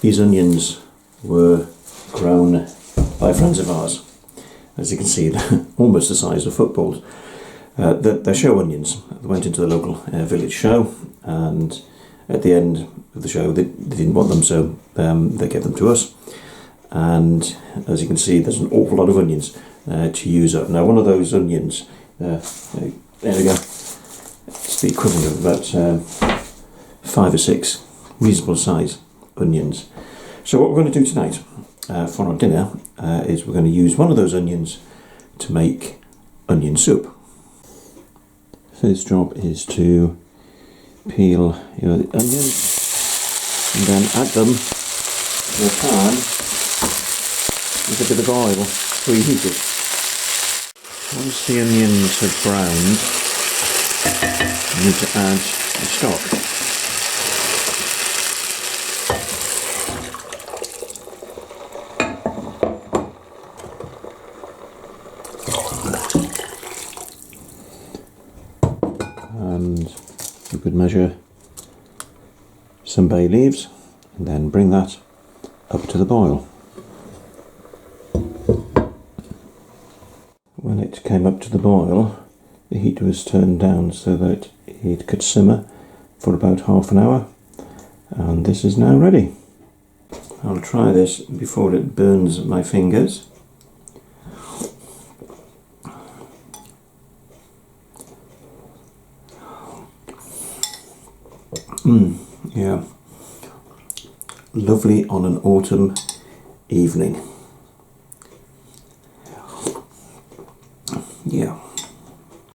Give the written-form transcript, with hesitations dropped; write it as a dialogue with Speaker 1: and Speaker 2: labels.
Speaker 1: These onions were grown by friends of ours. As you can see, they're almost the size of footballs. They're show onions. They went into the local village show, and at the end of the show they didn't want them, so they gave them to us. And as you can see, there's an awful lot of onions to use up. Now, one of those onions, there we go, it's the equivalent of about 5 or 6 reasonable size onions. So what we're going to do tonight for our dinner is we're going to use one of those onions to make onion soup. First job is to peel the onions and then add them to a pan with a bit of oil preheated. Once the onions have browned, you need to add the stock. And you could measure some bay leaves and then bring that up to the boil. When it came up to the boil, the heat was turned down so that it could simmer for about half an hour, and this is now ready. I'll try this before it burns my fingers. Yeah, lovely on an autumn evening.